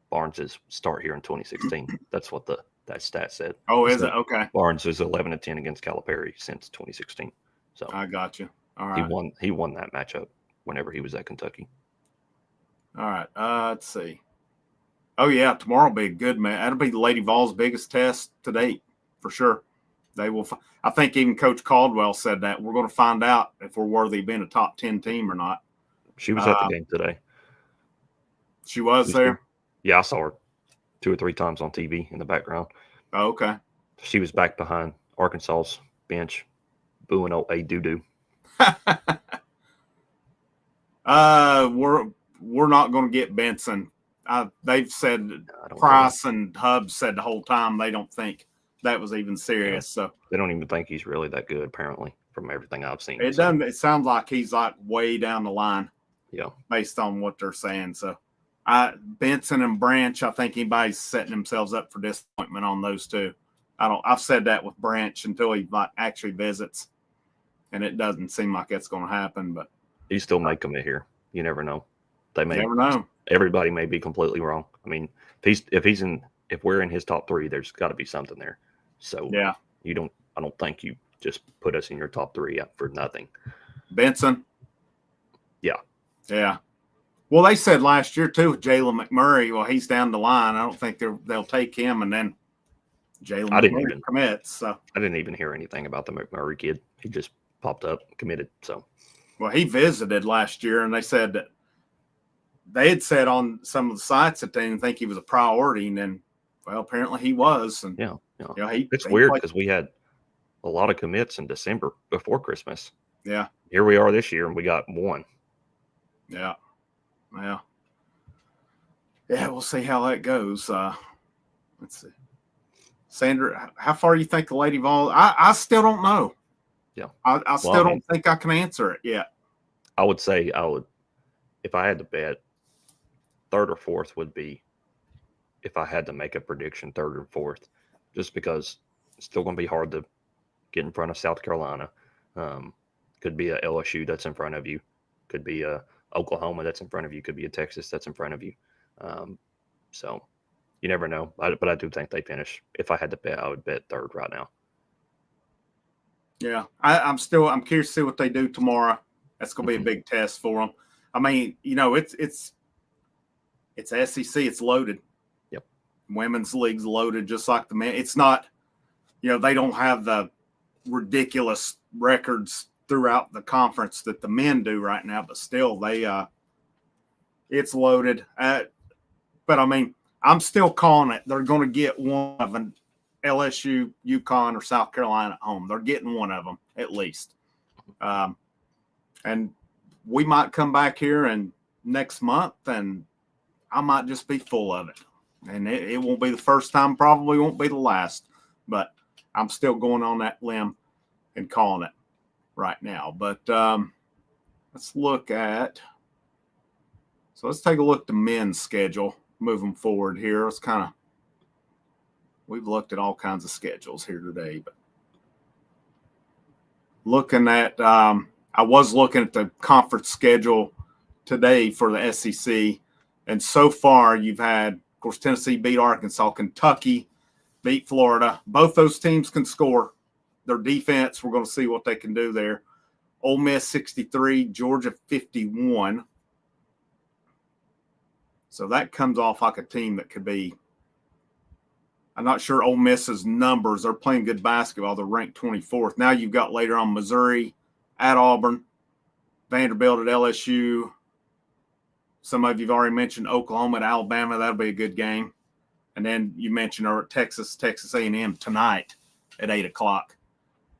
Barnes's start here in 2016. That's what that stat said. Oh, is it? Okay. Barnes is 11-10 against Calipari since 2016. So I got you. All right. He won that matchup whenever he was at Kentucky. All right. Let's see. Oh yeah, tomorrow will be a good match. That'll be the Lady Vols' biggest test to date for sure. They will. I think even Coach Caldwell said that we're going to find out if we're worthy of being a top 10 team or not. She was at the game today. She was there? Yeah, I saw her 2 or 3 times on TV in the background. Oh, okay. She was back behind Arkansas's bench, booing old A doo-doo. We're not going to get Benson. They've said Price and Hub said the whole time they don't think that was even serious. So they don't even think he's really that good, apparently, from everything I've seen. It doesn't. It sounds like he's like way down the line. Yeah, based on what they're saying. So, Benson and Branch, I think anybody's setting themselves up for disappointment on those two. I've said that with Branch until he actually visits, and it doesn't seem like that's going to happen. But he still may commit here. You never know. Never know. Everybody may be completely wrong. I mean, if we're in his top 3, there's got to be something there. So yeah, I don't think you just put us in your top 3 for nothing. Benson. Yeah. Yeah. Well, they said last year too with Jalen McMurray. Well, he's down the line. I don't think they'll take him, and then Jalen McMurray commits. So I didn't even hear anything about the McMurray kid. He just popped up, committed. So well, he visited last year, and they said that they had said on some of the sites that they didn't think he was a priority, and then apparently he was. And yeah. It's weird because we had a lot of commits in December before Christmas. Yeah. Here we are this year, and we got 1. Yeah. Well, yeah, we'll see how that goes. Let's see. Sandra, how far do you think the Lady Vol? I still don't know. Yeah. I still don't think I can answer it yet. I would say if I had to bet, 3rd or 4th would be, if I had to make a prediction, 3rd or 4th, just because it's still going to be hard to get in front of South Carolina. Could be a LSU that's in front of you. Could be a Oklahoma that's in front of you. Could be a Texas that's in front of you. So you never know. But I do think they finish. If I had to bet, I would bet 3rd right now. Yeah, I'm curious to see what they do tomorrow. That's going to be a big test for them. I mean, it's SEC. It's loaded. Yep. Women's league's loaded just like the men. It's not, they don't have the ridiculous records throughout the conference that the men do right now, but still it's loaded. But I mean, I'm still calling it. They're going to get one of an LSU, UConn, or South Carolina at home. They're getting one of them at least. And we might come back here and next month, and I might just be full of it. And it won't be the first time, probably won't be the last. But I'm still going on that limb and calling it right now. But let's take a look at the men's schedule moving forward here. We've looked at all kinds of schedules here today, but looking at, I was looking at the conference schedule today for the SEC, and so far you've had, of course, Tennessee beat Arkansas, Kentucky beat Florida. Both those teams can score. Their defense, we're going to see what they can do there. Ole Miss 63, Georgia 51. So that comes off like a team that could be, I'm not sure Ole Miss's numbers. They're playing good basketball. They're ranked 24th. Now you've got later on Missouri at Auburn, Vanderbilt at LSU. Some of you've already mentioned Oklahoma at Alabama. That'll be a good game. And then you mentioned Texas A&M tonight at 8 o'clock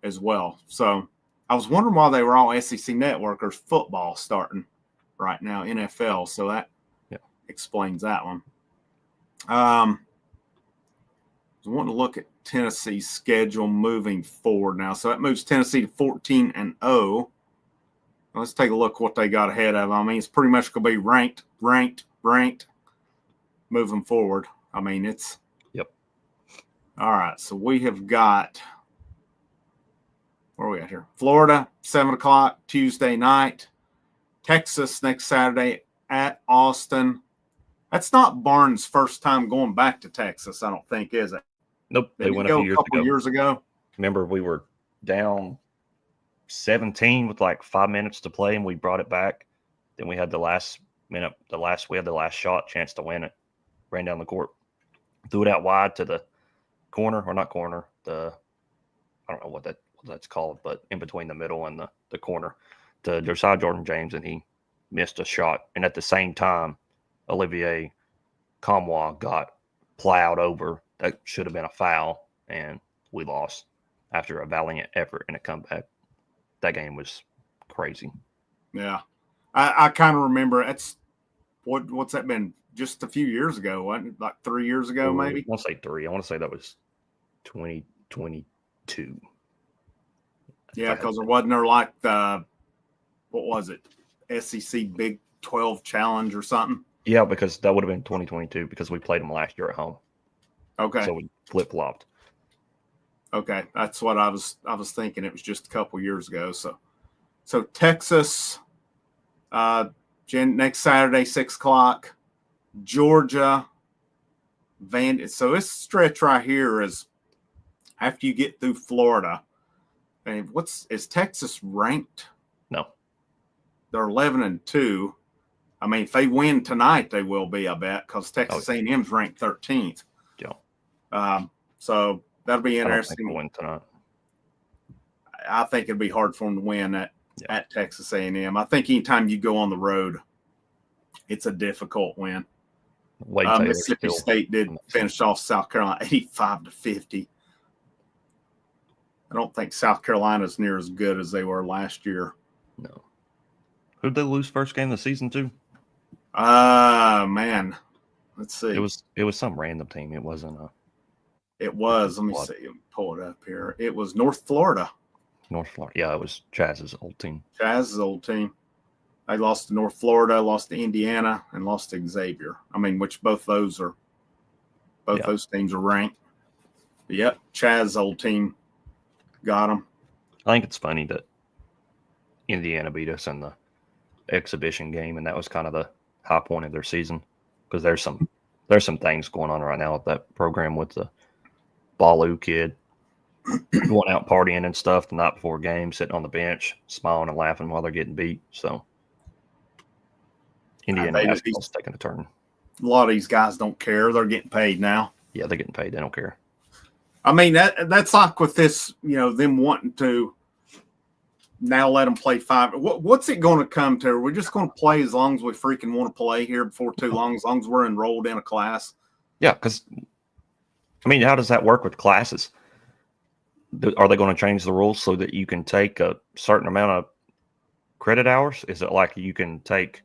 as well. So I was wondering why they were all SEC network. There's football starting right now, NFL. So that explains that one. I want to look at Tennessee's schedule moving forward now. So that moves Tennessee to 14-0. Let's take a look what they got ahead of them. I mean, it's pretty much going to be ranked moving forward. I mean, it's – Yep. All right, so we have got – where are we at here? Florida, 7 o'clock Tuesday night. Texas next Saturday at Austin. That's not Barnes' first time going back to Texas, I don't think, is it? Nope, they went a few years ago. Remember, we were down 17 with like 5 minutes to play, and we brought it back. Then we had the last shot, chance to win it. Ran down the court, threw it out wide to the corner, or not corner, I don't know what that's called, but in between the middle and the corner to Josiah Jordan-James, and he missed a shot. And at the same time, Olivier Comwa got plowed over. That should have been a foul, and we lost after a valiant effort and a comeback. That game was crazy. Yeah. I kind of remember what's that been? Just a few years ago, wasn't it? Like 3 years ago, maybe? I want to say 3. I want to say that was 2022. Yeah, because there wasn't like what was it? SEC Big 12 Challenge or something? Yeah, because that would have been 2022 because we played them last year at home. Okay. So we flip-flopped. Okay, that's what I was thinking. It was just a couple years ago. So Texas, next Saturday, 6 o'clock. Georgia, so this stretch right here is after you get through Florida. And is Texas ranked? No. They're 11-2. I mean, if they win tonight, they will be, I bet, because Texas A&M's ranked 13th. Yeah. So that'll be interesting. I don't think they'll win tonight. I think it'd be hard for them to win at Texas A&M. I think anytime you go on the road, it's a difficult win. Mississippi State did finish off South Carolina 85-50. I don't think South Carolina's near as good as they were last year. No. Who'd they lose first game of the season to? Man. Let's see. It was some random team. It wasn't a. It was. Let me see. Let me pull it up here. It was North Florida. North Florida. Yeah, it was Chaz's old team. Chaz's old team. They lost to North Florida, lost to Indiana, and lost to Xavier. I mean, which both those teams are ranked. But yep, Chaz's old team got them. I think it's funny that Indiana beat us in the exhibition game, and that was kind of the high point of their season because there's some things going on right now with that program with the Balu kid going out partying and stuff the night before game, sitting on the bench, smiling and laughing while they're getting beat. So Indiana basketball's taking a turn. A lot of these guys don't care. They're getting paid now. Yeah, they're getting paid. They don't care. I mean, that's like with this, them wanting to now let them play 5. What's it going to come to? We're just going to play as long as we freaking want to play here before too long, as long as we're enrolled in a class. Yeah, because, I mean, how does that work with classes? Are they going to change the rules so that you can take a certain amount of credit hours? Is it like you can take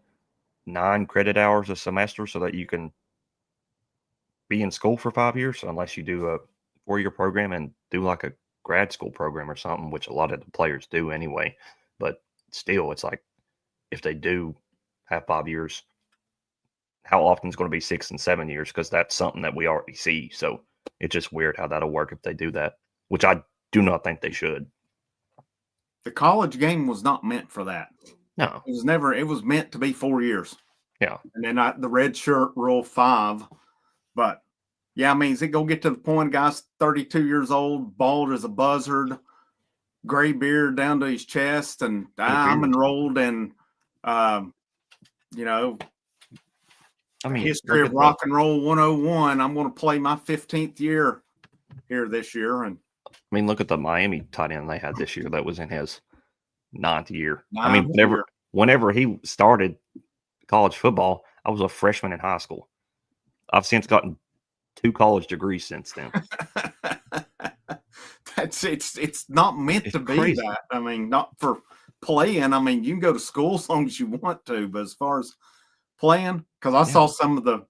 9 credit hours a semester so that you can be in school for 5 years, unless you do a 4-year program and do like a grad school program or something, which a lot of the players do anyway. But still, it's like if they do have 5 years, how often is going to be 6 and 7 years? Because that's something that we already see. So it's just weird how that'll work if they do that, which I do not think they should. The college game was not meant for that. No, it was meant to be 4 years. Yeah. And then the red shirt rule 5. But yeah, I mean, is it going to get to the point, guy's 32 years old, bald as a buzzard, gray beard down to his chest, and I'm enrolled in, history of rock and roll 101. I'm going to play my 15th year here this year. And I mean, look at the Miami tight end they had this year that was in his 9th year. Whenever he started college football, I was a freshman in high school. I've since gotten 2 college degrees since then. It's not meant to be crazy. that. I mean, not for playing. I mean, you can go to school as long as you want to, but as far as playing, because I saw some of the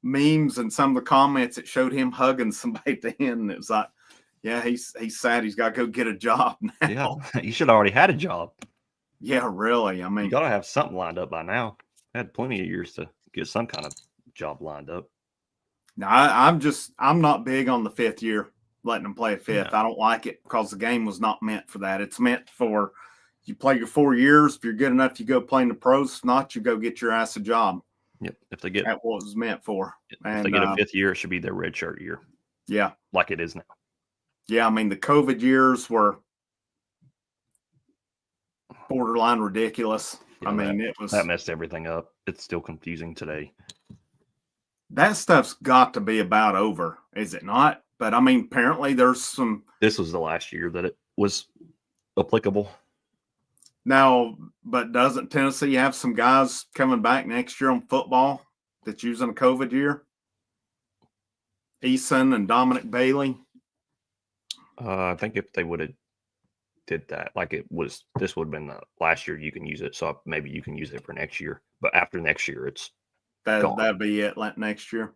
memes and some of the comments that showed him hugging somebody at the end, and it was like, yeah, he's sad. He's got to go get a job now. Yeah, you should have already had a job. Yeah, really. I mean, you got to have something lined up by now. I had plenty of years to get some kind of job lined up. No, I'm not big on the 5th year, letting them play a 5th. No. I don't like it because the game was not meant for that. It's meant for you play your 4 years. If you're good enough, you go play in the pros. If not, you go get your ass a job. Yep. If they get that's what it was meant for. If they get a 5th year, it should be their red shirt year. Yeah. Like it is now. Yeah, I mean, the COVID years were borderline ridiculous. Yeah, I mean, that messed everything up. It's still confusing today. That stuff's got to be about over, is it not? But I mean, apparently there's some. This was the last year that it was applicable. Now, but doesn't Tennessee have some guys coming back next year on football that's using a COVID year? Eason and Dominic Bailey. I think if they would have did that, like this would have been the last year you can use it. So maybe you can use it for next year. But after next year, it's that'd be it next year.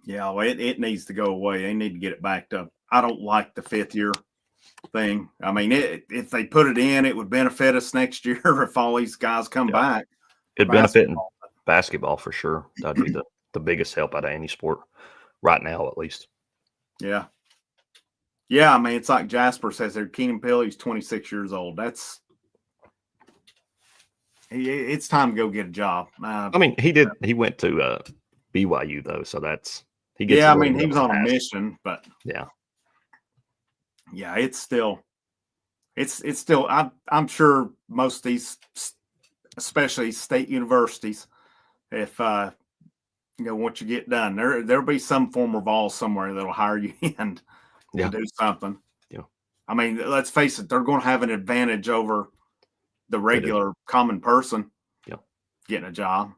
Yeah, well, it needs to go away. They need to get it backed up. I don't like the 5th year thing. I mean, if they put it in, it would benefit us next year if all these guys come back. It'd benefit in basketball for sure. That'd be the biggest help out of any sport right now, at least. Yeah. Yeah, I mean, it's like Jasper says there, Keenan Pill, he's 26 years old. It's time to go get a job. I mean, he went to BYU though, so he gets. Yeah, I mean, he was on a mission, but yeah, it's still. I'm sure most of these, especially state universities, if once you get done, there'll be some former Vol somewhere that'll hire you in to do something. Yeah, I mean, let's face it, they're going to have an advantage over the regular common person getting a job.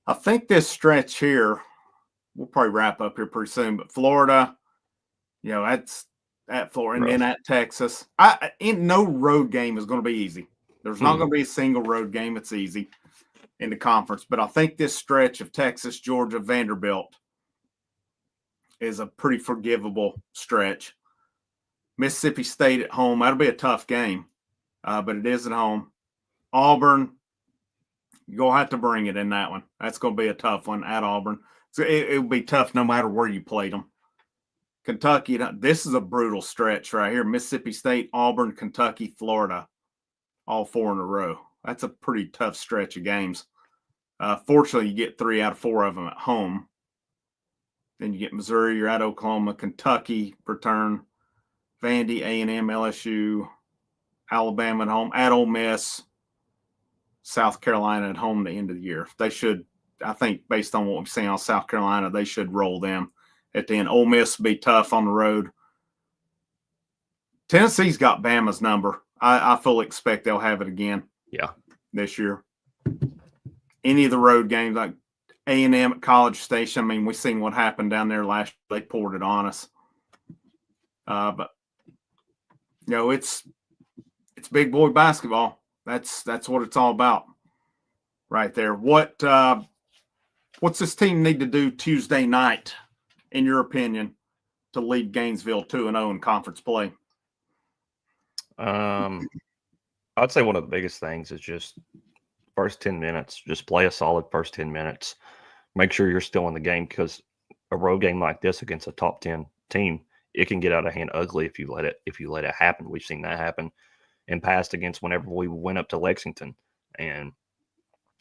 I think this stretch here, we'll probably wrap up here pretty soon, but Florida, that's at Florida, and then at Texas. No road game is going to be easy. There's not going to be a single road game that's easy in the conference, but I think this stretch of Texas, Georgia, Vanderbilt is a pretty forgivable stretch. Mississippi State at home, that'll be a tough game, but it is at home. Auburn, you're going to have to bring it in that one. That's going to be a tough one at Auburn. So it will be tough no matter where you played them. Kentucky, this is a brutal stretch right here. Mississippi State, Auburn, Kentucky, Florida, all 4 in a row. That's a pretty tough stretch of games. Fortunately, you get 3 out of 4 of them at home. Then you get Missouri, you're at Oklahoma, Kentucky, return, Vandy, A&M, LSU, Alabama at home, at Ole Miss, South Carolina at home at the end of the year. They should, I think, based on what we've seen on South Carolina, they should roll them at the end. Ole Miss will be tough on the road. Tennessee's got Bama's number. I fully expect they'll have it again. Yeah. This year. Any of the road games like A&M at College Station, I mean, we've seen what happened down there last year. They poured it on us. But it's big boy basketball. That's what it's all about right there. What's this team need to do Tuesday night, in your opinion, to lead Gainesville 2-0 in conference play? I'd say one of the biggest things is just first 10 minutes. Just play a solid first 10 minutes. Make sure you're still in the game, because a road game like this against a top 10 team, it can get out of hand ugly if you let it happen. We've seen that happen in past against whenever we went up to Lexington, and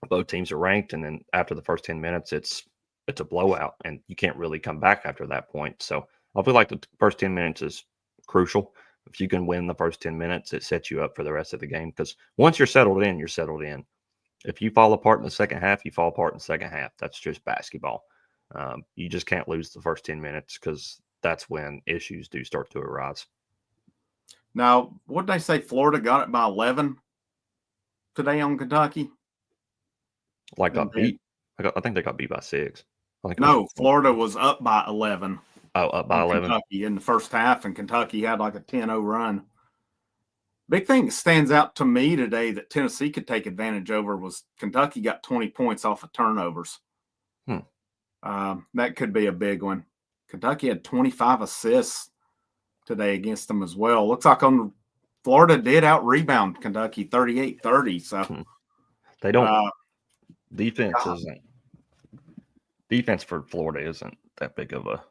both teams are ranked, and then after the first 10 minutes, it's a blowout, and you can't really come back after that point. So I feel like the first 10 minutes is crucial. If you can win the first 10 minutes, it sets you up for the rest of the game, because once you're settled in, you're settled in. If you fall apart in the second half, you fall apart in the second half. That's just basketball. You just can't lose the first 10 minutes, because that's when issues do start to arise. Now, what did they say? Florida got it by 11 today on Kentucky? Got beat? I think they got beat by 6. No, Florida was up by 11. Oh, up by 11? Kentucky in the first half, and Kentucky had like a 10-0 run. Big thing that stands out to me today that Tennessee could take advantage over was Kentucky got 20 points off of turnovers. That could be a big one. Kentucky had 25 assists today against them as well. Looks like Florida did out-rebound Kentucky 38-30. So they don't defense for Florida isn't that big of a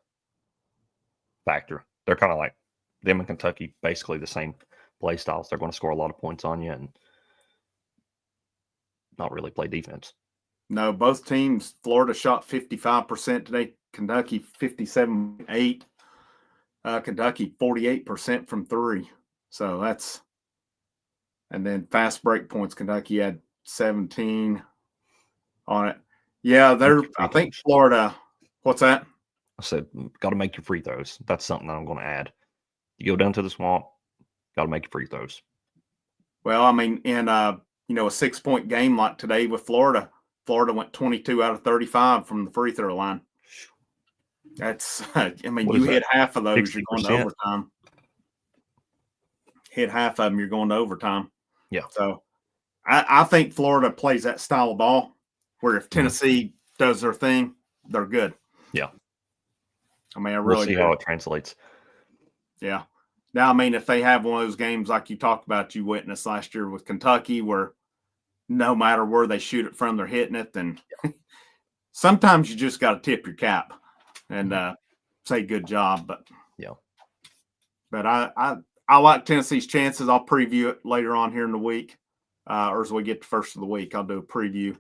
factor. They're kind of like them and Kentucky, basically the same play styles. They're going to score a lot of points on you and not really play defense. No, both teams. Florida shot 55% today. Kentucky 57.8. Kentucky 48% from 3. So that's, and then fast break points. Kentucky had 17 on it. Yeah, I think Florida. What's that? I said, got to make your free throws. That's something that I'm going to add. You go down to the swamp, got to make your free throws. Well, I mean, in a 6-point game like today with Florida went 22 out of 35 from the free throw line. That's, I mean, you hit half of those, 60%. You're going to overtime. Hit half of them, you're going to overtime. Yeah. So I think Florida plays that style of ball where if Tennessee does their thing, they're good. Yeah. I mean, we'll see how it translates. Yeah. Now, I mean, if they have one of those games like you talked about, you witnessed last year with Kentucky, where no matter where they shoot it from, they're hitting it, then sometimes you just got to tip your cap and say good job. But I like Tennessee's chances. I'll preview it later on here in the week, or as we get to first of the week, I'll do a preview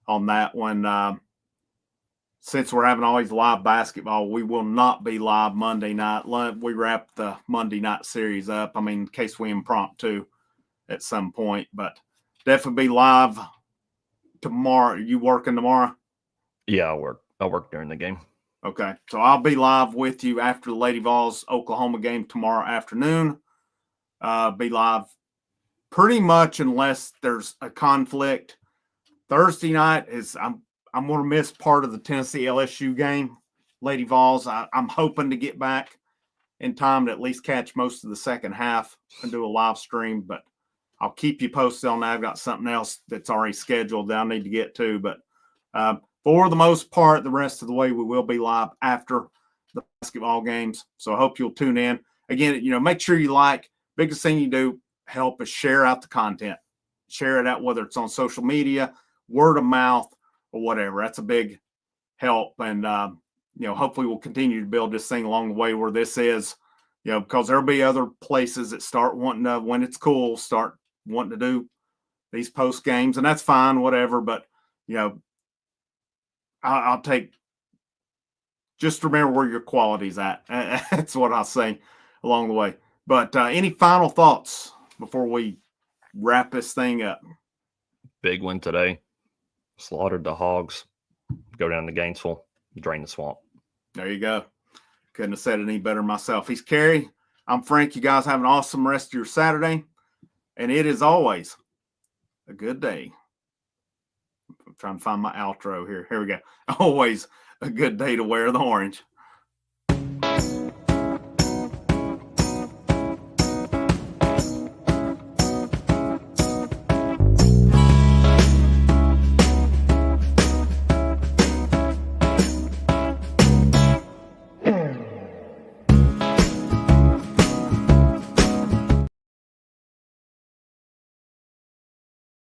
on that one. Since we're having always live basketball, we will not be live Monday night. We wrap the Monday night series up. I mean, in case we impromptu at some point, but definitely be live tomorrow. Are you working tomorrow? Yeah, I'll work during the game. Okay. So I'll be live with you after the Lady Vols Oklahoma game tomorrow afternoon. Be live pretty much unless there's a conflict. Thursday night I'm going to miss part of the Tennessee LSU game, Lady Vols. I'm hoping to get back in time to at least catch most of the second half and do a live stream, but I'll keep you posted on that. I've got something else that's already scheduled that I need to get to, but for the most part, the rest of the way, we will be live after the basketball games. So I hope you'll tune in. Again, make sure you biggest thing you do, help is share out the content. Share it out, whether it's on social media, word of mouth, or whatever. That's a big help. And, hopefully we'll continue to build this thing along the way where this is, because there'll be other places that start wanting to, when it's cool, start wanting to do these post games, and that's fine, whatever. But, I'll take, just remember where your quality's at. That's what I'll say along the way. But any final thoughts before we wrap this thing up? Big win today. Slaughtered the Hogs. Go down to Gainesville, drain the swamp. There you go. Couldn't have said it any better myself. He's Kerry. I'm Frank. You guys have an awesome rest of your Saturday. And it is always a good day. I'm trying to find my outro here. Here we go. Always a good day to wear the orange.